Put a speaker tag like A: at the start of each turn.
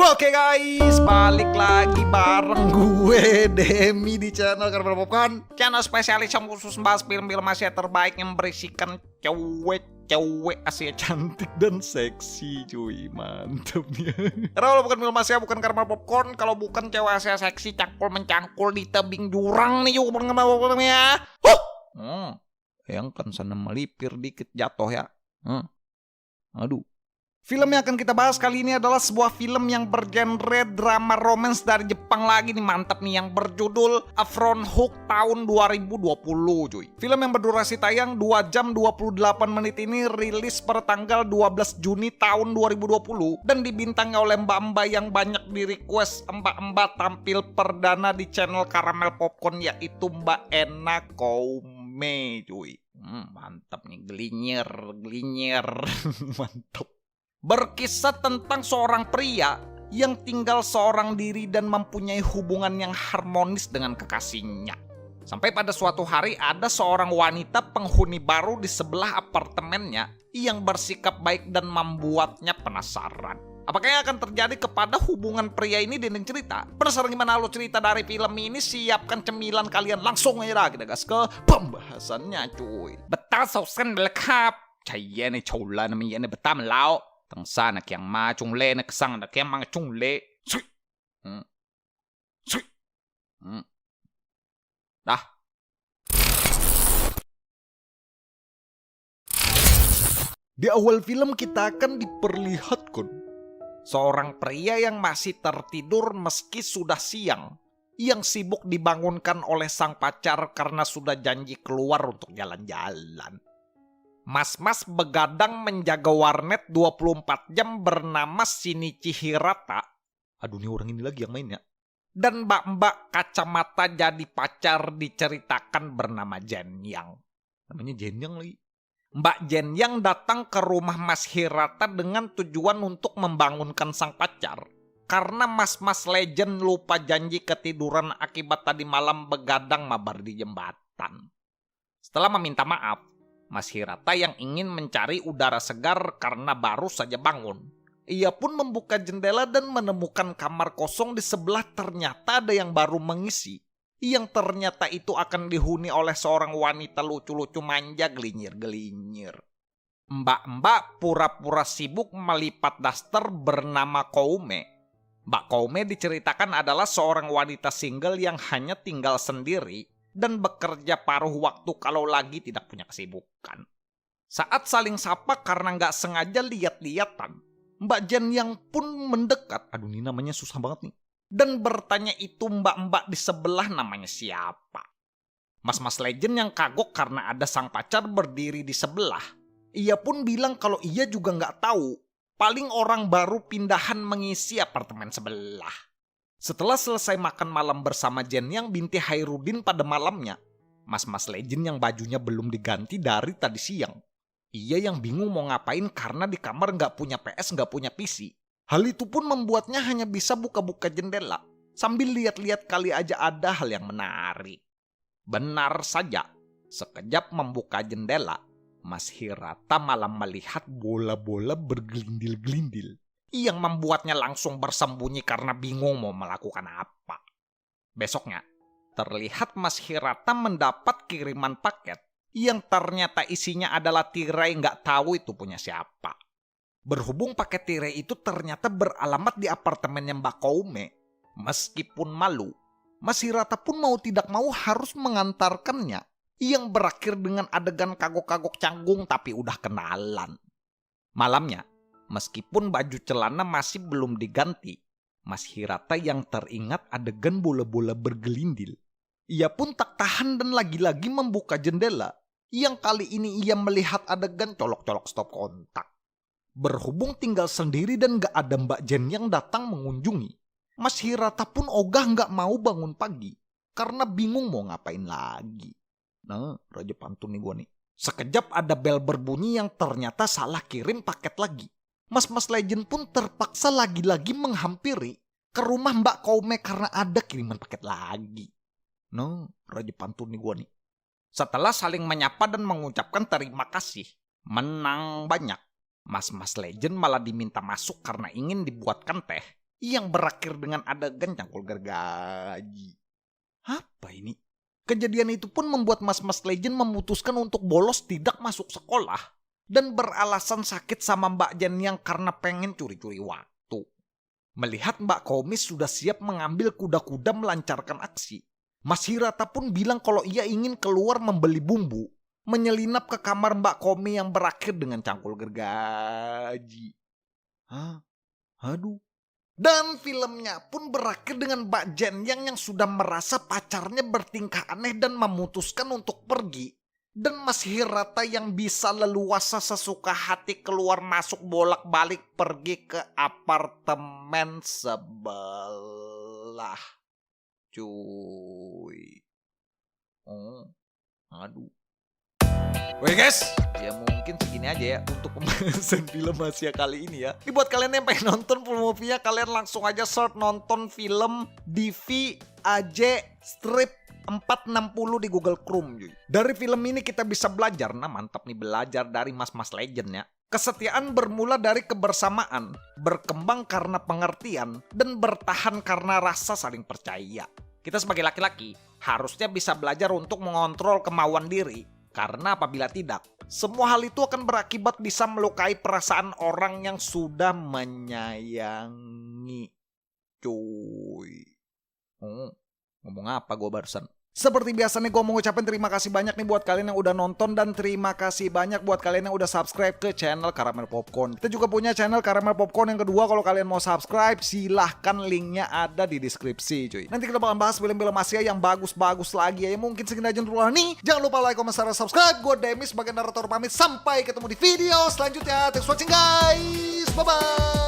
A: Oke guys, balik lagi bareng gue Demi di channel Karmel Popcorn, channel spesialis yang khusus membahas film-film Asia terbaik yang berisikan cewek Asia cantik dan seksi, cuy. Mantep nih. Karena kalau bukan film Asia, bukan Karmel Popcorn. Kalau bukan cewek Asia seksi cangkul mencangkul di tebing jurang nih, yuk Karmel Popcorn ya. Yang kan sana melipir dikit jatuh ya. Aduh. Film yang akan kita bahas kali ini adalah sebuah film yang bergenre drama romance dari Jepang lagi nih, mantep nih, yang berjudul A Front Hook tahun 2020, cuy. Film yang berdurasi tayang 2 jam 28 menit ini rilis per tanggal 12 Juni tahun 2020 dan dibintangi oleh mbak-mbak yang banyak di request mbak-mbak tampil perdana di channel Karamel Popcorn, yaitu Mbak Ena Koume, cuy. Mantap nih, gelinyir mantap. Berkisah tentang seorang pria yang tinggal seorang diri dan mempunyai hubungan yang harmonis dengan kekasihnya. Sampai pada suatu hari ada seorang wanita penghuni baru di sebelah apartemennya yang bersikap baik dan membuatnya penasaran. Apakah yang akan terjadi kepada hubungan pria ini dengan cerita? Penasaran gimana alur cerita dari film ini? Siapkan cemilan kalian, langsung aja kita gas ke pembahasannya, cuy. Betal sausan belekap. Caya nih cola namanya betam lao. Tang sana yang ma chung le na kesang na yang mga chung le. Dah. Di awal film kita akan diperlihatkan seorang pria yang masih tertidur meski sudah siang, yang sibuk dibangunkan oleh sang pacar karena sudah janji keluar untuk jalan-jalan. Mas-mas begadang menjaga warnet 24 jam bernama Shinichi Hirata. Aduh, ini orang ini lagi yang mainnya. Dan mbak-mbak kacamata jadi pacar diceritakan bernama Jenyang. Namanya Jenyang lagi. Mbak Jenyang datang ke rumah Mas Hirata dengan tujuan untuk membangunkan sang pacar. Karena mas-mas legend lupa janji ketiduran akibat tadi malam begadang mabar di jembatan. Setelah meminta maaf, Mas Hirata yang ingin mencari udara segar karena baru saja bangun. Ia pun membuka jendela dan menemukan kamar kosong di sebelah ternyata ada yang baru mengisi. Yang ternyata itu akan dihuni oleh seorang wanita lucu-lucu manja gelinyir-gelinyir. Mbak-mbak pura-pura sibuk melipat daster bernama Koume. Mbak Koume diceritakan adalah seorang wanita single yang hanya tinggal sendiri dan bekerja paruh waktu kalau lagi tidak punya kesibukan. Saat saling sapa karena nggak sengaja lihat-lihatan, Mbak Jenyang pun mendekat. Aduh, ini namanya susah banget nih. Dan bertanya itu mbak-mbak di sebelah namanya siapa. Mas-mas legend yang kagok karena ada sang pacar berdiri di sebelah. Ia pun bilang kalau ia juga nggak tahu. Paling orang baru pindahan mengisi apartemen sebelah. Setelah selesai makan malam bersama Jenyang binti Hairudin pada malamnya, mas-mas legend yang bajunya belum diganti dari tadi siang. Ia yang bingung mau ngapain karena di kamar nggak punya PS, nggak punya PC. Hal itu pun membuatnya hanya bisa buka-buka jendela sambil lihat-lihat kali aja ada hal yang menarik. Benar saja, sekejap membuka jendela, Mas Hirata malah melihat bola-bola bergelindil-gelindil. Yang membuatnya langsung bersembunyi karena bingung mau melakukan apa. Besoknya, terlihat Mas Hirata mendapat kiriman paket yang ternyata isinya adalah tirai nggak tahu itu punya siapa. Berhubung paket tirai itu ternyata beralamat di apartemennya Mbak Koume, meskipun malu, Mas Hirata pun mau tidak mau harus mengantarkannya, yang berakhir dengan adegan kagok-kagok canggung tapi udah kenalan. Malamnya, meskipun baju celana masih belum diganti, Mas Hirata yang teringat adegan bola-bola bergelindil. Ia pun tak tahan dan lagi-lagi membuka jendela, yang kali ini ia melihat adegan colok-colok stop kontak. Berhubung tinggal sendiri dan gak ada Mbak Jen yang datang mengunjungi, Mas Hirata pun ogah gak mau bangun pagi, karena bingung mau ngapain lagi. Nah, Raja Pantun nih gua nih. Sekejap ada bel berbunyi yang ternyata salah kirim paket lagi. Mas-mas legend pun terpaksa lagi-lagi menghampiri ke rumah Mbak Koume karena ada kiriman paket lagi. No, Raja Pantun nih gua nih. Setelah saling menyapa dan mengucapkan terima kasih, menang banyak. Mas-mas legend malah diminta masuk karena ingin dibuatkan teh yang berakhir dengan adegan cangkul gergaji. Apa ini? Kejadian itu pun membuat Mas Legend memutuskan untuk bolos tidak masuk sekolah dan beralasan sakit sama Mbak Jen yang karena pengen curi-curi waktu. Melihat Mbak Komis sudah siap mengambil kuda-kuda melancarkan aksi, Mas Hirata pun bilang kalau ia ingin keluar membeli bumbu, menyelinap ke kamar Mbak Komi yang berakhir dengan cangkul gergaji. Hah? Aduh. Dan filmnya pun berakhir dengan Mbak Jen yang sudah merasa pacarnya bertingkah aneh dan memutuskan untuk pergi. Dan Mas Hirata yang bisa leluasa sesuka hati keluar masuk bolak-balik pergi ke apartemen sebelah. Cuy. Oh, aduh. Oke guys, ya mungkin segini aja ya untuk pembahasan film Asia kali ini ya. Ini buat kalian yang pengen nonton full movie-nya, kalian langsung aja search nonton film Divi AJ Strip 460 di Google Chrome. Cuy. Dari film ini kita bisa belajar, nah mantap nih belajar dari Mas Legend ya. Kesetiaan bermula dari kebersamaan, berkembang karena pengertian, dan bertahan karena rasa saling percaya. Kita sebagai laki-laki harusnya bisa belajar untuk mengontrol kemauan diri. Karena apabila tidak, semua hal itu akan berakibat bisa melukai perasaan orang yang sudah menyayangi. Cuy. Ngomong apa gue barusan? Seperti biasa nih gue mau ngucapin terima kasih banyak nih buat kalian yang udah nonton dan terima kasih banyak buat kalian yang udah subscribe ke channel Caramel Popcorn. Kita juga punya channel Caramel Popcorn yang kedua, kalau kalian mau subscribe silahkan, linknya ada di deskripsi cuy. Nanti kita bakal bahas film-film Asia yang bagus-bagus lagi ya. Mungkin segini aja dulu nih. Jangan lupa like, comment, share, subscribe. Gue Demis sebagai narator pamit. Sampai ketemu di video selanjutnya. Thanks for watching guys. Bye-bye.